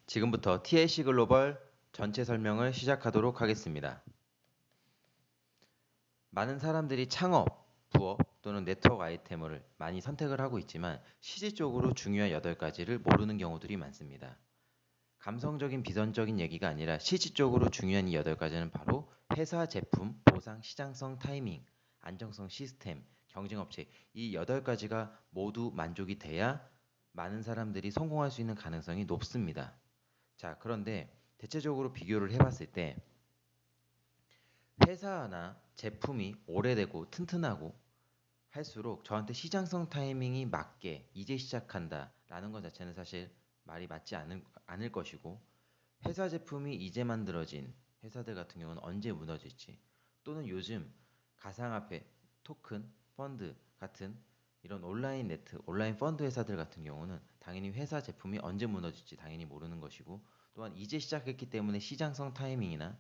지금부터 TLC 글로벌 전체 설명을 시작하도록 하겠습니다. 많은 사람들이 창업, 부업 또는 네트워크 아이템을 많이 선택을 하고 있지만 실질적으로 중요한 8가지를 모르는 경우들이 많습니다. 감성적인 비전적인 얘기가 아니라 실질적으로 중요한 이 8가지는 바로 회사 제품, 보상, 시장성, 타이밍, 안정성, 시스템, 경쟁업체 이 8가지가 모두 만족이 돼야 많은 사람들이 성공할 수 있는 가능성이 높습니다. 자, 그런데 대체적으로 비교를 해봤을 때 회사나 제품이 오래되고 튼튼하고 할수록 저한테 시장성 타이밍이 맞게 이제 시작한다 라는 것 자체는 사실 말이 맞지 않을 것이고, 회사 제품이 이제 만들어진 회사들 같은 경우는 언제 무너질지, 또는 요즘 가상화폐, 토큰, 펀드 같은 이런 온라인 펀드 회사들 같은 경우는 당연히 회사 제품이 언제 무너질지 당연히 모르는 것이고, 또한 이제 시작했기 때문에 시장성 타이밍이나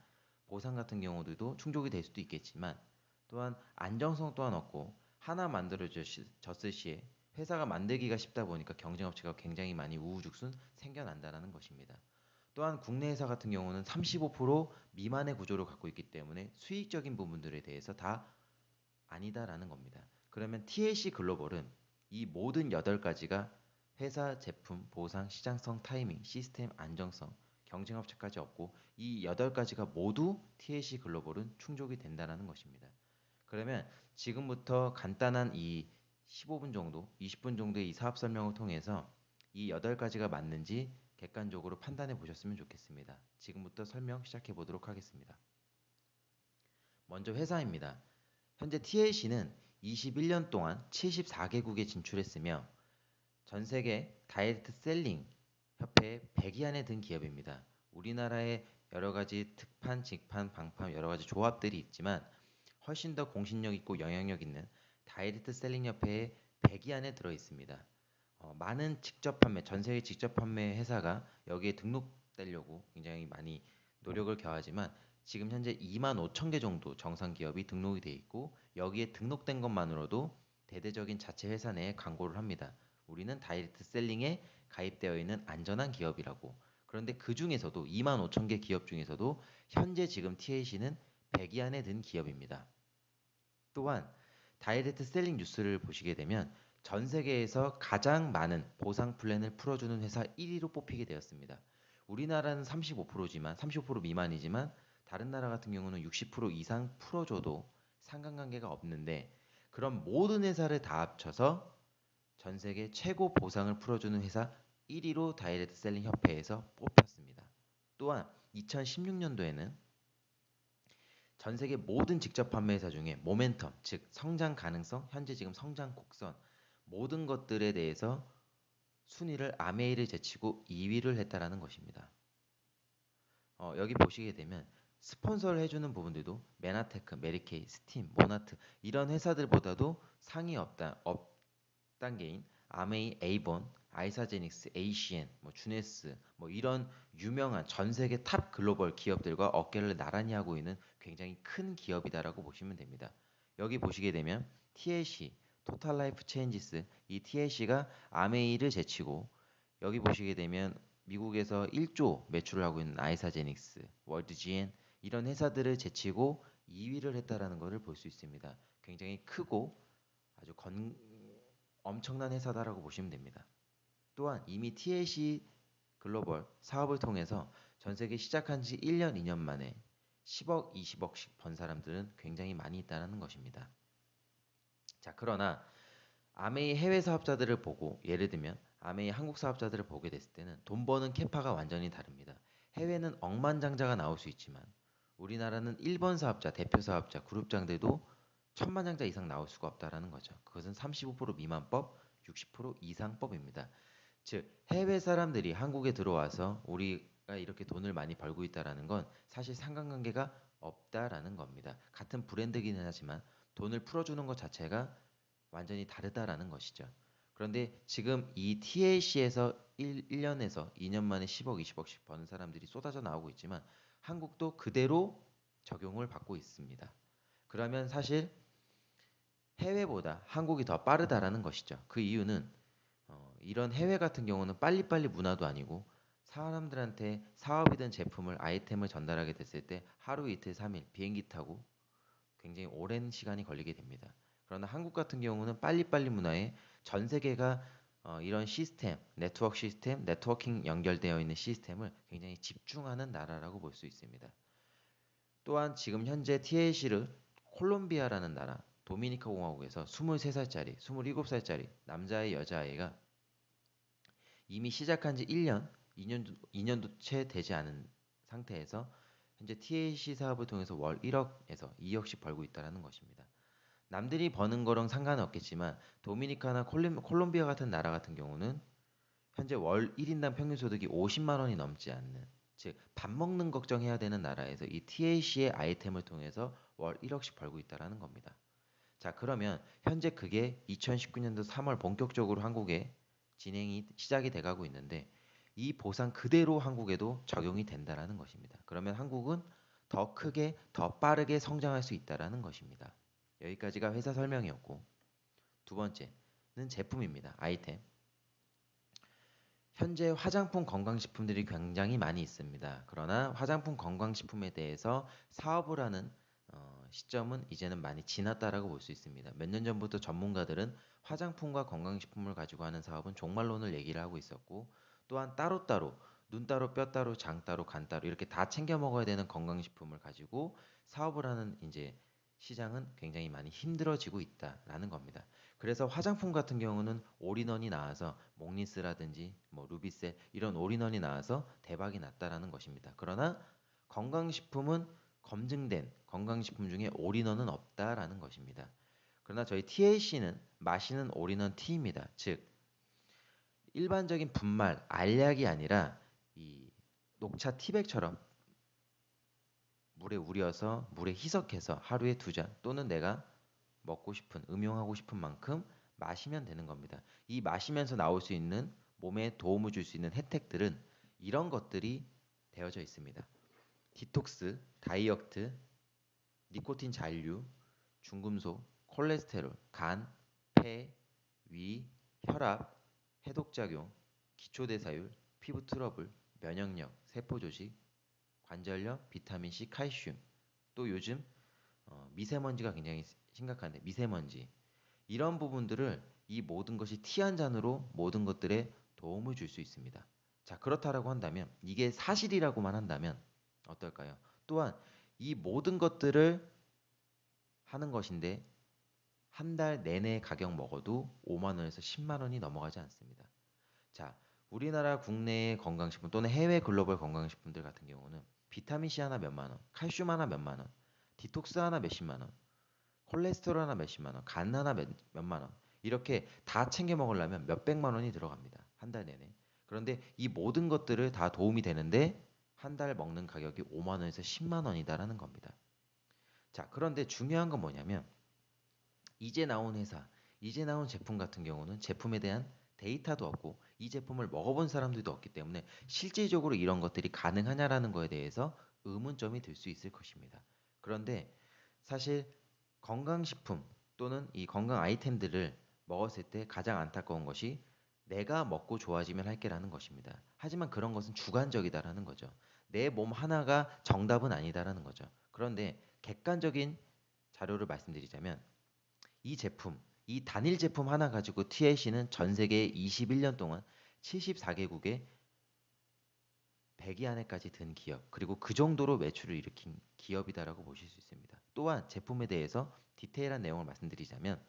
보상 같은 경우들도 충족이 될 수도 있겠지만, 또한 안정성 또한 없고 하나 만들어졌을 시에 회사가 만들기가 쉽다 보니까 경쟁업체가 굉장히 많이 우후죽순 생겨난다는 것입니다. 또한 국내 회사 같은 경우는 35% 미만의 구조를 갖고 있기 때문에 수익적인 부분들에 대해서 다 아니다라는 겁니다. 그러면 TLC 글로벌은 이 모든 8가지가 회사, 제품, 보상, 시장성, 타이밍, 시스템, 안정성, 경쟁업체까지 없고 이 8가지가 모두 TLC 글로벌은 충족이 된다는 것입니다. 그러면 지금부터 간단한 이 15분 정도, 20분 정도의 이 사업 설명을 통해서 이 8가지가 맞는지 객관적으로 판단해 보셨으면 좋겠습니다. 지금부터 설명 시작해 보도록 하겠습니다. 먼저 회사입니다. 현재 TLC는 21년 동안 74개국에 진출했으며 전 세계 다이렉트 셀링 협회에 100위 안에 든 기업입니다. 우리나라에 여러 가지 특판, 직판, 방판 여러 가지 조합들이 있지만 훨씬 더 공신력 있고 영향력 있는 다이렉트 셀링 협회에 100위 안에 들어 있습니다. 많은 직접 판매, 전 세계 직접 판매 회사가 여기에 등록되려고 굉장히 많이 노력을 겨하지만 지금 현재 25,000개 정도 정상 기업이 등록이 되어 있고, 여기에 등록된 것만으로도 대대적인 자체 회사 내에 광고를 합니다. 우리는 다이렉트 셀링에 가입되어 있는 안전한 기업이라고. 그런데 그 중에서도 25,000개 기업 중에서도 현재 지금 TLC는 100위 안에 든 기업입니다. 또한 다이렉트 셀링 뉴스를 보시게 되면 전 세계에서 가장 많은 보상 플랜을 풀어주는 회사 1위로 뽑히게 되었습니다. 우리나라는 35%지만 35% 미만이지만 다른 나라 같은 경우는 60% 이상 풀어줘도 상관관계가 없는데, 그런 모든 회사를 다 합쳐서 전 세계 최고 보상을 풀어주는 회사 1위로 다이렉트 셀링 협회에서 뽑혔습니다. 또한 2016년도에는 전 세계 모든 직접 판매 회사 중에 모멘텀, 즉 성장 가능성, 현재 지금 성장 곡선 모든 것들에 대해서 순위를 아메이를 제치고 2위를 했다라는 것입니다. 여기 보시게 되면 스폰서를 해주는 부분들도 메나테크, 메리케이, 스팀, 모나트 이런 회사들보다도 상위 업단계인 아메이, 에이본, 아이사제닉스, 에이시엔, 주네스 이런 유명한 전 세계 탑 글로벌 기업들과 어깨를 나란히 하고 있는 굉장히 큰 기업이다라고 보시면 됩니다. 여기 보시게 되면 TLC, 토탈 라이프 체인지스, 이 TLC가 아메이를 제치고, 여기 보시게 되면 미국에서 1조 매출을 하고 있는 아이사제닉스, 월드GN 이런 회사들을 제치고 2위를 했다라는 것을 볼 수 있습니다. 굉장히 크고 아주 엄청난 회사다라고 보시면 됩니다. 또한 이미 TLC 글로벌 사업을 통해서 전 세계 시작한 지 1년, 2년 만에 10억, 20억씩 번 사람들은 굉장히 많이 있다는 것입니다. 자, 그러나 아메이 해외 사업자들을 보고, 예를 들면 아메이 한국 사업자들을 보게 됐을 때는 돈 버는 캐파가 완전히 다릅니다. 해외는 억만장자가 나올 수 있지만 우리나라는 1번 사업자, 대표 사업자, 그룹장들도 천만장자 이상 나올 수가 없다라는 거죠. 그것은 35% 미만법, 60% 이상법입니다. 즉 해외 사람들이 한국에 들어와서 우리가 이렇게 돈을 많이 벌고 있다라는 건 사실 상관관계가 없다라는 겁니다. 같은 브랜드이긴 하지만 돈을 풀어주는 것 자체가 완전히 다르다라는 것이죠. 그런데 지금 이 TLC에서 1년에서 2년 만에 10억, 20억씩 버는 사람들이 쏟아져 나오고 있지만 한국도 그대로 적용을 받고 있습니다. 그러면 사실 해외보다 한국이 더 빠르다라는 것이죠. 그 이유는 이런 해외 같은 경우는 빨리빨리 문화도 아니고 사람들한테 사업이든 제품을 아이템을 전달하게 됐을 때 하루 이틀 3일 비행기 타고 굉장히 오랜 시간이 걸리게 됩니다. 그러나 한국 같은 경우는 빨리빨리 문화에 전 세계가 이런 시스템, 네트워크 시스템, 네트워킹 연결되어 있는 시스템을 굉장히 집중하는 나라라고 볼 수 있습니다. 또한 지금 현재 TLC를 콜롬비아라는 나라, 도미니카 공화국에서 23살짜리, 27살짜리 남자의 여자아이가 이미 시작한 지 1년, 2년도 채 되지 않은 상태에서 현재 TLC 사업을 통해서 월 1억에서 2억씩 벌고 있다는 것입니다. 남들이 버는 거랑 상관은 없겠지만 도미니카나 콜롬비아 같은 나라 같은 경우는 현재 월 1인당 평균 소득이 50만 원이 넘지 않는, 즉 밥 먹는 걱정해야 되는 나라에서 이 TLC의 아이템을 통해서 월 1억씩 벌고 있다는 겁니다. 자, 그러면 현재 그게 2019년도 3월 본격적으로 한국에 진행이 시작이 돼가고 있는데 이 보상 그대로 한국에도 적용이 된다는 것입니다. 그러면 한국은 더 크게, 더 빠르게 성장할 수 있다는 것입니다. 여기까지가 회사 설명이었고, 두 번째는 제품입니다. 아이템. 현재 화장품 건강식품들이 굉장히 많이 있습니다. 그러나 화장품 건강식품에 대해서 사업을 하는 시점은 이제는 많이 지났다라고 볼 수 있습니다. 몇 년 전부터 전문가들은 화장품과 건강식품을 가지고 하는 사업은 종말론을 얘기를 하고 있었고, 또한 따로따로 눈 따로 뼈 따로 장 따로 간 따로 이렇게 다 챙겨 먹어야 되는 건강식품을 가지고 사업을 하는 이제 시장은 굉장히 많이 힘들어지고 있다라는 겁니다. 그래서 화장품 같은 경우는 올인원이 나와서 몽니스라든지 뭐 루비셀 이런 올인원이 나와서 대박이 났다라는 것입니다. 그러나 건강식품은 검증된 건강식품 중에 올인원은 없다라는 것입니다. 그러나 저희 TLC는 마시는 올인원 T입니다. 즉 일반적인 분말, 알약이 아니라 이 녹차 티백처럼 물에 우려서 물에 희석해서 하루에 2잔 또는 내가 먹고 싶은 음용하고 싶은 만큼 마시면 되는 겁니다. 이 마시면서 나올 수 있는 몸에 도움을 줄 수 있는 혜택들은 이런 것들이 되어져 있습니다. 디톡스, 다이어트, 니코틴 잔류, 중금속, 콜레스테롤, 간, 폐, 위, 혈압, 해독작용, 기초대사율, 피부 트러블, 면역력, 세포조직, 관절염, 비타민C, 칼슘, 또 요즘 미세먼지가 굉장히 심각한데 미세먼지 이런 부분들을 이 모든 것이 티 한 잔으로 모든 것들에 도움을 줄 수 있습니다. 자, 그렇다라고 한다면 이게 사실이라고만 한다면 어떨까요? 또한 이 모든 것들을 하는 것인데 한 달 내내 가격 먹어도 5만 원에서 10만 원이 넘어가지 않습니다. 자, 우리나라 국내의 건강식품 또는 해외 글로벌 건강식품들 같은 경우는 비타민C 하나 몇만 원, 칼슘 하나 몇만 원, 디톡스 하나 몇십만 원, 콜레스테롤 하나 몇십만 원, 간 하나 몇만 원 이렇게 다 챙겨 먹으려면 몇백만 원이 들어갑니다. 한 달 내내. 그런데 이 모든 것들을 다 도움이 되는데 한 달 먹는 가격이 5만 원에서 10만 원이다라는 겁니다. 자, 그런데 중요한 건 뭐냐면 이제 나온 회사, 이제 나온 제품 같은 경우는 제품에 대한 데이터도 없고 이 제품을 먹어본 사람들도 없기 때문에 실질적으로 이런 것들이 가능하냐라는 거에 대해서 의문점이 들 수 있을 것입니다. 그런데 사실 건강식품 또는 이 건강 아이템들을 먹었을 때 가장 안타까운 것이 내가 먹고 좋아지면 할게라는 것입니다. 하지만 그런 것은 주관적이다라는 거죠. 내 몸 하나가 정답은 아니다라는 거죠. 그런데 객관적인 자료를 말씀드리자면 이 제품, 이 단일 제품 하나 가지고 TLC는 전 세계 21년 동안 74개국에 100위 안에까지 든 기업, 그리고 그 정도로 매출을 일으킨 기업이다라고 보실 수 있습니다. 또한 제품에 대해서 디테일한 내용을 말씀드리자면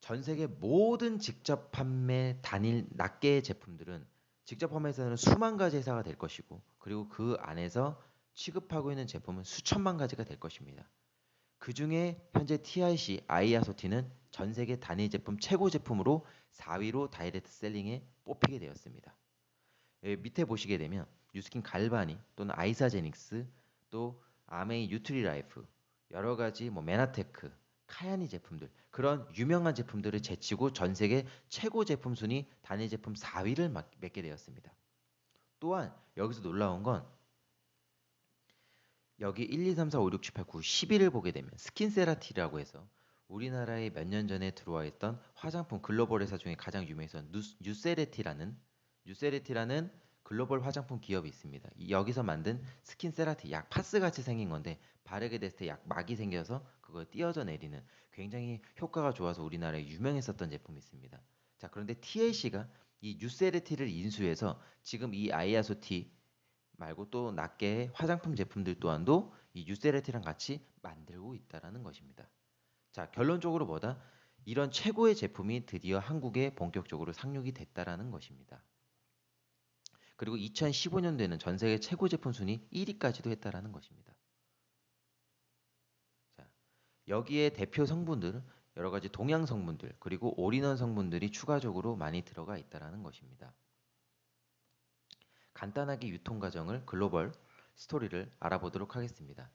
전 세계 모든 직접 판매 단일 낱개의 제품들은 직접 판매에서는 수만 가지 회사가 될 것이고 그리고 그 안에서 취급하고 있는 제품은 수천만 가지가 될 것입니다. 그 중에 현재 TRC 아이아소티는 전 세계 단일 제품 최고 제품으로 4위로 다이렉트 셀링에 뽑히게 되었습니다. 밑에 보시게 되면 뉴스킨 갈바니 또는 아이사제닉스 또 아메이 뉴트리라이프 여러 가지 뭐 메나테크 카야니 제품들 그런 유명한 제품들을 제치고 전 세계 최고 제품 순위 단일 제품 4위를 맺게 되었습니다. 또한 여기서 놀라운 건 여기 1, 2, 3, 4, 5, 6, 7, 8, 9, 10위를 보게 되면 스킨세라티라고 해서 우리나라에 몇 년 전에 들어와 있던 화장품 글로벌 회사 중에 가장 유명했던 뉴세레티라는 뉴세레티라는 글로벌 화장품 기업이 있습니다. 여기서 만든 스킨세라티 약 파스 같이 생긴 건데 바르게 됐을 때 약 막이 생겨서 그걸 띄어져 내리는 굉장히 효과가 좋아서 우리나라에 유명했었던 제품이 있습니다. 자, 그런데 TLC가 이 뉴세레티를 인수해서 지금 이 아이아소티 말고 또 낱개의 화장품 제품들 또한도 이 뉴세레티랑 같이 만들고 있다라는 것입니다. 자, 결론적으로 뭐다? 이런 최고의 제품이 드디어 한국에 본격적으로 상륙이 됐다라는 것입니다. 그리고 2015년도에는 전 세계 최고 제품 순위 1위까지도 했다라는 것입니다. 자, 여기에 대표 성분들은 여러 가지 동양 성분들 그리고 올인원 성분들이 추가적으로 많이 들어가 있다라는 것입니다. 간단하게 유통 과정을 글로벌 스토리를 알아보도록 하겠습니다.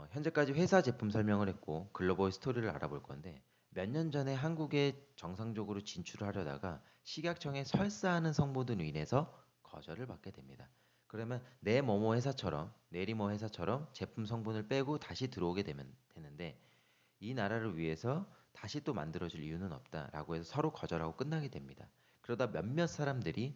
현재까지 회사 제품 설명을 했고 글로벌 스토리를 알아볼 건데 몇 년 전에 한국에 정상적으로 진출을 하려다가 식약청에 설사하는 성분으로 인해서 거절을 받게 됩니다. 그러면 내 뭐뭐 회사처럼 내리뭐 회사처럼 제품 성분을 빼고 다시 들어오게 되는데 이 나라를 위해서 다시 또 만들어질 이유는 없다라고 해서 서로 거절하고 끝나게 됩니다. 그러다 몇몇 사람들이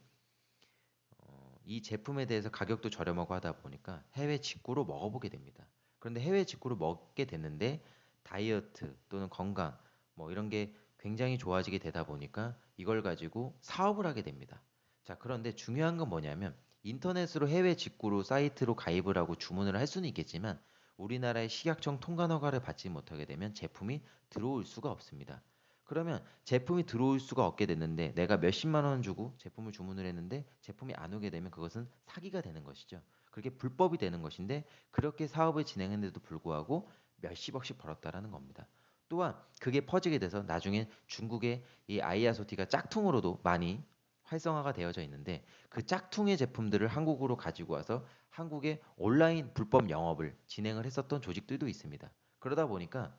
이 제품에 대해서 가격도 저렴하고 하다 보니까 해외 직구로 먹어보게 됩니다. 그런데 해외 직구로 먹게 됐는데 다이어트 또는 건강 뭐 이런 게 굉장히 좋아지게 되다 보니까 이걸 가지고 사업을 하게 됩니다. 자, 그런데 중요한 건 뭐냐면 인터넷으로 해외 직구로 사이트로 가입을 하고 주문을 할 수는 있겠지만 우리나라의 식약청 통관 허가를 받지 못하게 되면 제품이 들어올 수가 없습니다. 그러면 제품이 들어올 수가 없게 됐는데 내가 몇십만 원 주고 제품을 주문을 했는데 제품이 안 오게 되면 그것은 사기가 되는 것이죠. 그게 불법이 되는 것인데 그렇게 사업을 진행했는데도 불구하고 몇십억씩 벌었다라는 겁니다. 또한 그게 퍼지게 돼서 나중에 중국의 이 아이아소티가 짝퉁으로도 많이 활성화가 되어져 있는데 그 짝퉁의 제품들을 한국으로 가지고 와서 한국의 온라인 불법 영업을 진행을 했었던 조직들도 있습니다. 그러다 보니까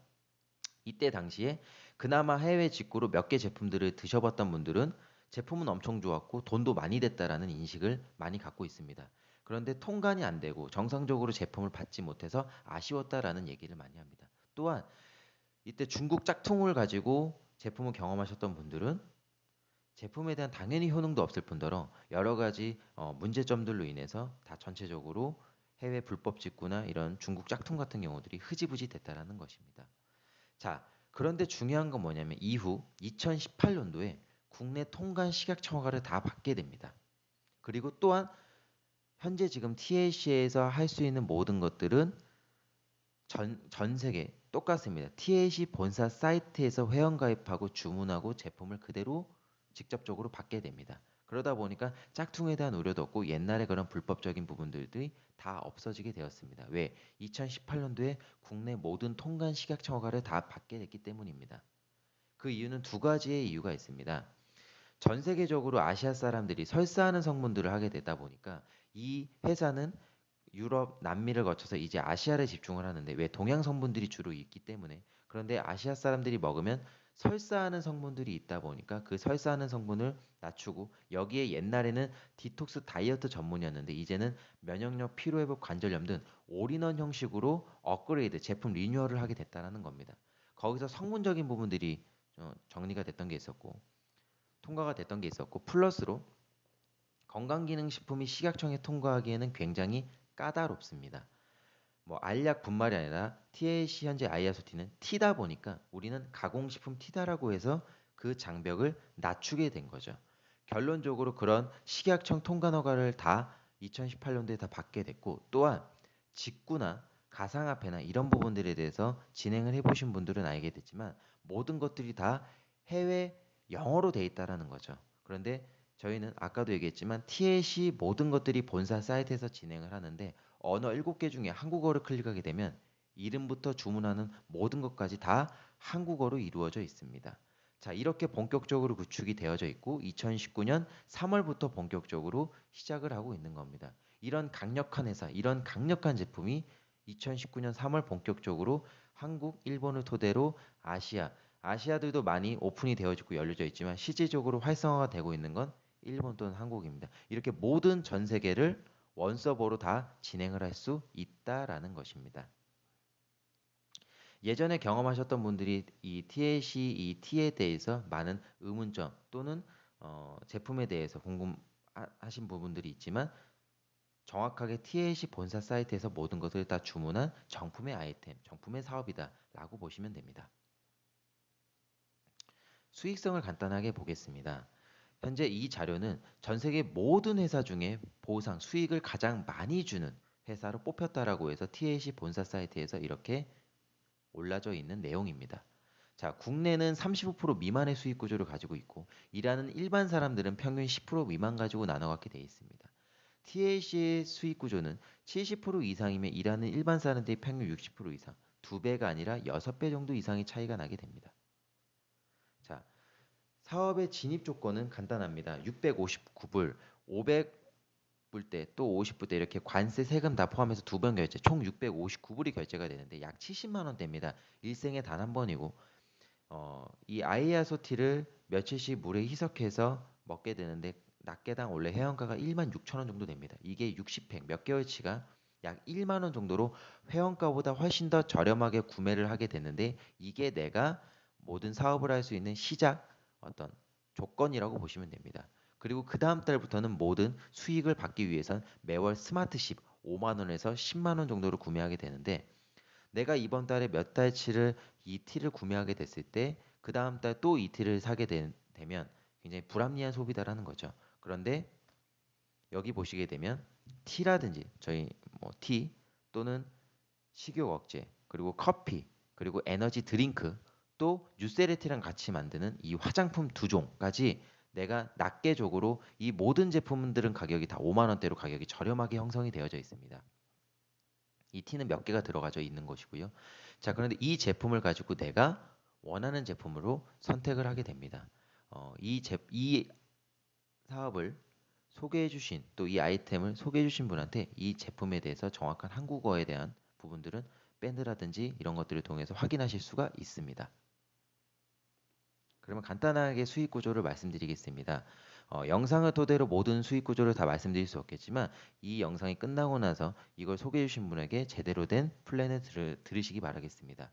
이때 당시에 그나마 해외 직구로 몇 개 제품들을 드셔봤던 분들은 제품은 엄청 좋았고 돈도 많이 됐다라는 인식을 많이 갖고 있습니다. 그런데 통관이 안 되고 정상적으로 제품을 받지 못해서 아쉬웠다라는 얘기를 많이 합니다. 또한 이때 중국 짝퉁을 가지고 제품을 경험하셨던 분들은 제품에 대한 당연히 효능도 없을 뿐더러 여러 가지 문제점들로 인해서 다 전체적으로 해외 불법 직구나 이런 중국 짝퉁 같은 경우들이 흐지부지 됐다라는 것입니다. 자, 그런데 중요한 건 뭐냐면 이후 2018년도에 국내 통관 식약청 허가를 다 받게 됩니다. 그리고 또한 현재 지금 TLC에서 할 수 있는 모든 것들은 전 세계 똑같습니다. TLC 본사 사이트에서 회원가입하고 주문하고 제품을 그대로 직접적으로 받게 됩니다. 그러다 보니까 짝퉁에 대한 우려도 없고 옛날에 그런 불법적인 부분들이 다 없어지게 되었습니다. 왜? 2018년도에 국내 모든 통관 식약청 허가를 다 받게 됐기 때문입니다. 그 이유는 두 가지의 이유가 있습니다. 전 세계적으로 아시아 사람들이 설사하는 성분들을 하게 되다 보니까 이 회사는 유럽, 남미를 거쳐서 이제 아시아를 집중을 하는데 왜 동양 성분들이 주로 있기 때문에 그런데 아시아 사람들이 먹으면 설사하는 성분들이 있다 보니까 그 설사하는 성분을 낮추고 여기에 옛날에는 디톡스 다이어트 전문이었는데 이제는 면역력, 피로회복, 관절염 등 올인원 형식으로 업그레이드, 제품 리뉴얼을 하게 됐다는 겁니다. 거기서 성분적인 부분들이 정리가 됐던 게 있었고 통과가 됐던 게 있었고 플러스로 건강기능식품이 식약청에 통과하기에는 굉장히 까다롭습니다. 뭐 알약뿐만이 아니라 TLC 현재 아이아소티는 T다 보니까 우리는 가공식품 T다라고 해서 그 장벽을 낮추게 된 거죠. 결론적으로 그런 식약청 통관 허가를 다 2018년도에 다 받게 됐고 또한 직구나 가상화폐나 이런 부분들에 대해서 진행을 해보신 분들은 알게 됐지만 모든 것들이 다 해외 영어로 돼 있다라는 거죠. 그런데 저희는 아까도 얘기했지만 TLC 모든 것들이 본사 사이트에서 진행을 하는데 언어 7개 중에 한국어를 클릭하게 되면 이름부터 주문하는 모든 것까지 다 한국어로 이루어져 있습니다. 자, 이렇게 본격적으로 구축이 되어져 있고 2019년 3월부터 본격적으로 시작을 하고 있는 겁니다. 이런 강력한 회사, 이런 강력한 제품이 2019년 3월 본격적으로 한국, 일본을 토대로 아시아들도 많이 오픈이 되어지고 열려져 있지만 실질적으로 활성화가 되고 있는 건 일본 또는 한국입니다. 이렇게 모든 전 세계를 원서버로 다 진행을 할 수 있다라는 것입니다. 예전에 경험하셨던 분들이 이 TLC, 이 T에 대해서 많은 의문점 또는 제품에 대해서 궁금하신 부분들이 있지만 정확하게 TLC 본사 사이트에서 모든 것을 다 주문한 정품의 아이템, 정품의 사업이다라고 보시면 됩니다. 수익성을 간단하게 보겠습니다. 현재 이 자료는 전 세계 모든 회사 중에 보상, 수익을 가장 많이 주는 회사로 뽑혔다라고 해서 TLC 본사 사이트에서 이렇게 올라져 있는 내용입니다. 자, 국내는 35% 미만의 수익 구조를 가지고 있고 일하는 일반 사람들은 평균 10% 미만 가지고 나눠갖게 되어 있습니다. TLC의 수익 구조는 70% 이상이면 일하는 일반 사람들이 평균 60% 이상, 2배가 아니라 6배 정도 이상의 차이가 나게 됩니다. 자, 사업의 진입 조건은 간단합니다. 659불, 500불 때, 또 50불 때 이렇게 관세 세금 다 포함해서 두 번 결제, 총 659불이 결제가 되는데 약 70만 원대입니다. 일생에 단 한 번이고 이 아이아소티를 며칠씩 물에 희석해서 먹게 되는데 낱개당 원래 회원가가 1만 6천 원 정도 됩니다. 이게 60팩 몇 개월치가 약 1만 원 정도로 회원가보다 훨씬 더 저렴하게 구매를 하게 되는데 이게 내가 모든 사업을 할 수 있는 시작 어떤 조건이라고 보시면 됩니다. 그리고 그 다음 달부터는 모든 수익을 받기 위해선 매월 스마트십 5만 원에서 10만 원 정도로 구매하게 되는데 내가 이번 달에 몇 달치를 이 티를 구매하게 됐을 때 그 다음 달 또 이 티를 사게 되면 굉장히 불합리한 소비다라는 거죠. 그런데 여기 보시게 되면 티라든지 저희 뭐 티 또는 식욕 억제 그리고 커피 그리고 에너지 드링크 또 뉴세레티랑 같이 만드는 이 화장품 두 종까지 내가 낱개적으로 이 모든 제품들은 가격이 다 5만 원대로 가격이 저렴하게 형성이 되어져 있습니다. 이 티는 몇 개가 들어가져 있는 것이고요. 자, 그런데 이 제품을 가지고 내가 원하는 제품으로 선택을 하게 됩니다. 이 사업을 소개해 주신 또 이 아이템을 소개해 주신 분한테 이 제품에 대해서 정확한 한국어에 대한 부분들은 밴드라든지 이런 것들을 통해서 확인하실 수가 있습니다. 그러면 간단하게 수익 구조를 말씀드리겠습니다. 영상을 토대로 모든 수익 구조를 다 말씀드릴 수 없겠지만 이 영상이 끝나고 나서 이걸 소개해 주신 분에게 제대로 된 플랜을 들으시기 바라겠습니다.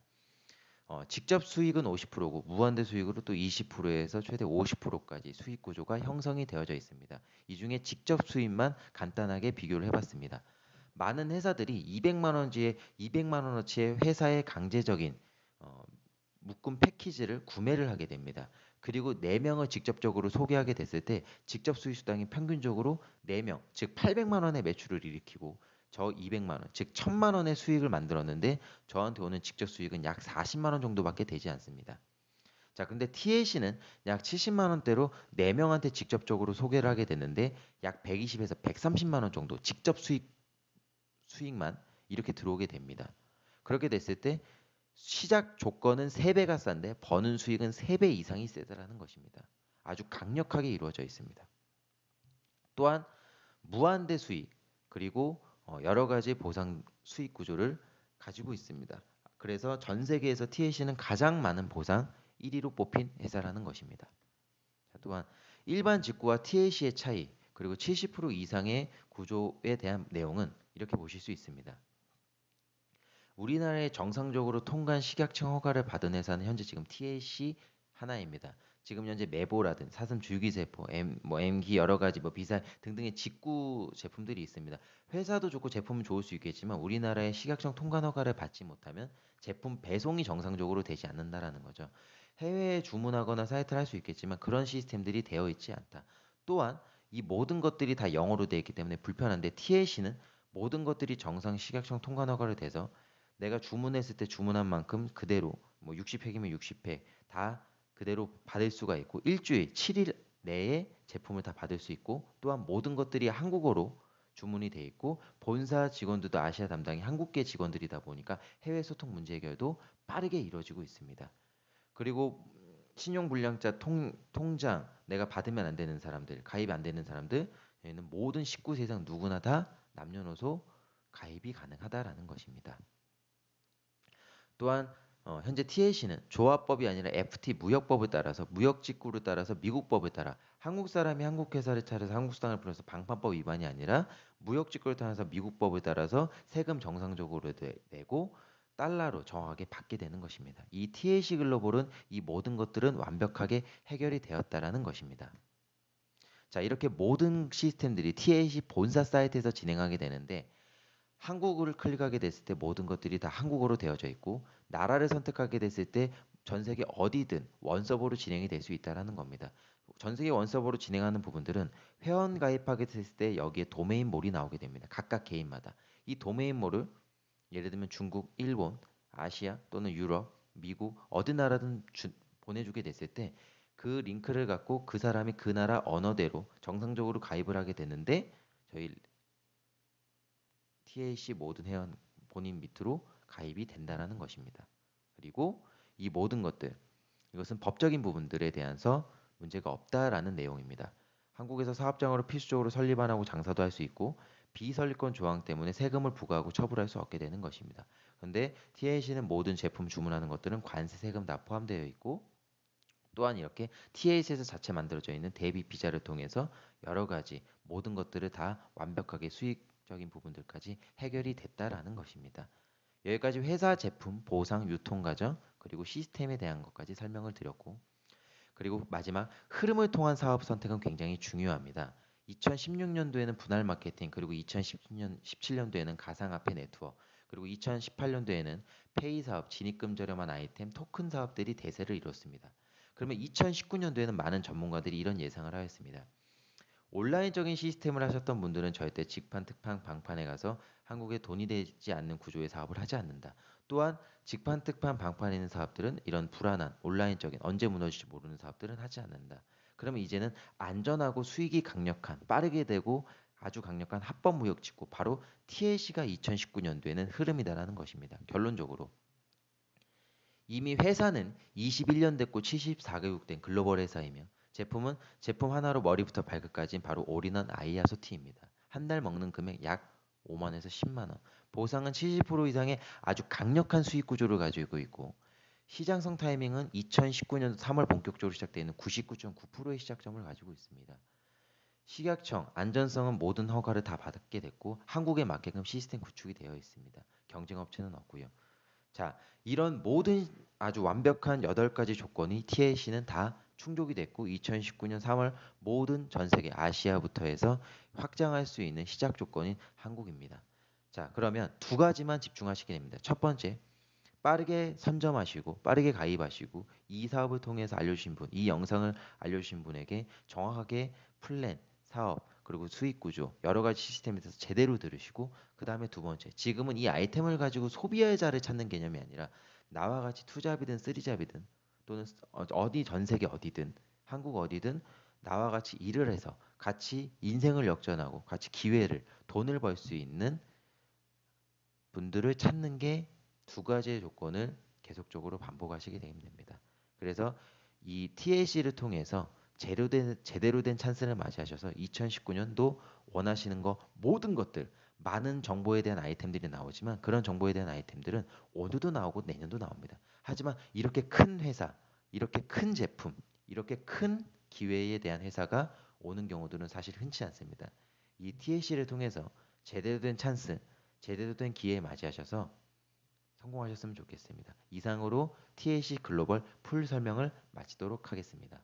직접 수익은 50%고 무한대 수익으로 또 20%에서 최대 50%까지 수익 구조가 형성이 되어져 있습니다. 이 중에 직접 수익만 간단하게 비교를 해봤습니다. 많은 회사들이 200만 원어치의 회사의 강제적인 묶음 패키지를 구매를 하게 됩니다. 그리고 4명을 직접적으로 소개하게 됐을 때 직접 수익 수당이 평균적으로 4명, 즉 800만 원의 매출을 일으키고 저 200만 원, 즉 1000만 원의 수익을 만들었는데 저한테 오는 직접 수익은 약 40만 원 정도밖에 되지 않습니다. 자, 근데 TLC는 약 70만 원대로 4명한테 직접적으로 소개를 하게 됐는데 약 120에서 130만 원 정도 직접 수익만 이렇게 들어오게 됩니다. 그렇게 됐을 때 시작 조건은 3배가 싼데 버는 수익은 3배 이상이 세다라는 것입니다. 아주 강력하게 이루어져 있습니다. 또한 무한대 수익 그리고 여러 가지 보상 수익 구조를 가지고 있습니다. 그래서 전 세계에서 TLC는 가장 많은 보상 1위로 뽑힌 회사라는 것입니다. 또한 일반 직구와 TLC의 차이 그리고 70% 이상의 구조에 대한 내용은 이렇게 보실 수 있습니다. 우리나라에 정상적으로 통관 식약청 허가를 받은 회사는 현재 지금 TLC 하나입니다. 지금 현재 메보라든 사슴 줄기세포, M기 여러 가지 비살 등등의 직구 제품들이 있습니다. 회사도 좋고 제품은 좋을 수 있겠지만 우리나라의 식약청 통관 허가를 받지 못하면 제품 배송이 정상적으로 되지 않는다라는 거죠. 해외에 주문하거나 사이트를 할 수 있겠지만 그런 시스템들이 되어 있지 않다. 또한 이 모든 것들이 다 영어로 되어 있기 때문에 불편한데 TLC는 모든 것들이 정상 식약청 통관 허가를 돼서 내가 주문했을 때 주문한 만큼 그대로 60팩이면 60팩 다 그대로 받을 수가 있고 일주일 7일 내에 제품을 다 받을 수 있고 또한 모든 것들이 한국어로 주문이 돼 있고 본사 직원들도 아시아 담당이 한국계 직원들이다 보니까 해외 소통 문제 해결도 빠르게 이루어지고 있습니다. 그리고 신용불량자 통장 내가 받으면 안 되는 사람들, 가입 안 되는 사람들, 여기는 모든 19세 이상 누구나 다 남녀노소 가입이 가능하다라는 것입니다. 또한 현재 TLC는 조합법이 아니라 FT 무역법을 따라서 무역직구를 따라서 미국법을 따라 한국 사람이 한국 회사를 차려서 한국 수당을 풀어서 방판법 위반이 아니라 무역직구를 따라서 미국법을 따라서 세금 정상적으로 내고 달러로 정확하게 받게 되는 것입니다. 이 TLC 글로벌은 이 모든 것들은 완벽하게 해결이 되었다라는 것입니다. 자, 이렇게 모든 시스템들이 TLC 본사 사이트에서 진행하게 되는데 한국어를 클릭하게 됐을 때 모든 것들이 다 한국어로 되어져 있고 나라를 선택하게 됐을 때 전 세계 어디든 원서버로 진행이 될 수 있다라는 겁니다. 전 세계 원서버로 진행하는 부분들은 회원 가입하게 됐을 때 여기에 도메인몰이 나오게 됩니다. 각각 개인마다. 이 도메인몰을 예를 들면 중국, 일본, 아시아 또는 유럽, 미국 어디 나라든 보내주게 됐을 때 그 링크를 갖고 그 사람이 그 나라 언어대로 정상적으로 가입을 하게 되는데 저희 TLC 모든 회원 본인 밑으로 가입이 된다라는 것입니다. 그리고 이 모든 것들 이것은 법적인 부분들에 대해서 문제가 없다라는 내용입니다. 한국에서 사업장으로 필수적으로 설립 안 하고 장사도 할 수 있고 비설립권 조항 때문에 세금을 부과하고 처분할 수 없게 되는 것입니다. 그런데 TLC는 모든 제품 주문하는 것들은 관세 세금 다 포함되어 있고 또한 이렇게 TLC에서 자체 만들어져 있는 대비 피자를 통해서 여러 가지 모든 것들을 다 완벽하게 수익적인 부분들까지 해결이 됐다라는 것입니다. 여기까지 회사 제품, 보상, 유통 과정, 그리고 시스템에 대한 것까지 설명을 드렸고 그리고 마지막 흐름을 통한 사업 선택은 굉장히 중요합니다. 2016년도에는 분할 마케팅, 그리고 2017년도에는 가상화폐 네트워크, 그리고 2018년도에는 페이 사업, 진입금 저렴한 아이템, 토큰 사업들이 대세를 이뤘습니다. 그러면 2019년도에는 많은 전문가들이 이런 예상을 하였습니다. 온라인적인 시스템을 하셨던 분들은 절대 직판, 특판, 방판에 가서 한국에 돈이 되지 않는 구조의 사업을 하지 않는다. 또한 직판, 특판, 방판에 있는 사업들은 이런 불안한 온라인적인 언제 무너질지 모르는 사업들은 하지 않는다. 그러면 이제는 안전하고 수익이 강력한 빠르게 되고 아주 강력한 합법무역지구 바로 TLC가 2019년도에는 흐름이다라는 것입니다. 결론적으로 이미 회사는 21년 됐고 74개국 된 글로벌 회사이며 제품은 제품 하나로 머리부터 발끝까지 바로 올인원 아이아소티입니다. 한 달 먹는 금액 약 5만에서 10만 원. 보상은 70% 이상의 아주 강력한 수익 구조를 가지고 있고 시장성 타이밍은 2019년도 3월 본격적으로 시작되는 99.9%의 시작점을 가지고 있습니다. 식약청 안전성은 모든 허가를 다 받게 됐고 한국에 맞게끔 시스템 구축이 되어 있습니다. 경쟁 업체는 없고요. 자, 이런 모든 아주 완벽한 8가지 조건이 TLC는 다 충족이 됐고 2019년 3월 모든 전 세계 아시아부터 해서 확장할 수 있는 시작 조건인 한국입니다. 자, 그러면 두 가지만 집중하시게 됩니다. 첫 번째, 빠르게 선점하시고 빠르게 가입하시고 이 사업을 통해서 알려주신 분, 이 영상을 알려주신 분에게 정확하게 플랜, 사업, 그리고 수익 구조 여러 가지 시스템에 대해서 제대로 들으시고 그 다음에 두 번째, 지금은 이 아이템을 가지고 소비자를 찾는 개념이 아니라 나와 같이 투잡이든 쓰리잡이든 또는 어디 전 세계 어디든 한국 어디든 나와 같이 일을 해서 같이 인생을 역전하고 같이 기회를 돈을 벌 수 있는 분들을 찾는 게 두 가지의 조건을 계속적으로 반복하시게 되면 됩니다. 그래서 이 TLC를 통해서 제대로 된 찬스를 맞이하셔서 2019년도 원하시는 거 모든 것들 많은 정보에 대한 아이템들이 나오지만 그런 정보에 대한 아이템들은 오늘도 나오고 내년도 나옵니다. 하지만 이렇게 큰 회사, 이렇게 큰 제품, 이렇게 큰 기회에 대한 회사가 오는 경우들은 사실 흔치 않습니다. 이 TLC를 통해서 제대로 된 찬스, 제대로 된 기회에 맞이하셔서 성공하셨으면 좋겠습니다. 이상으로 TLC 글로벌 풀 설명을 마치도록 하겠습니다.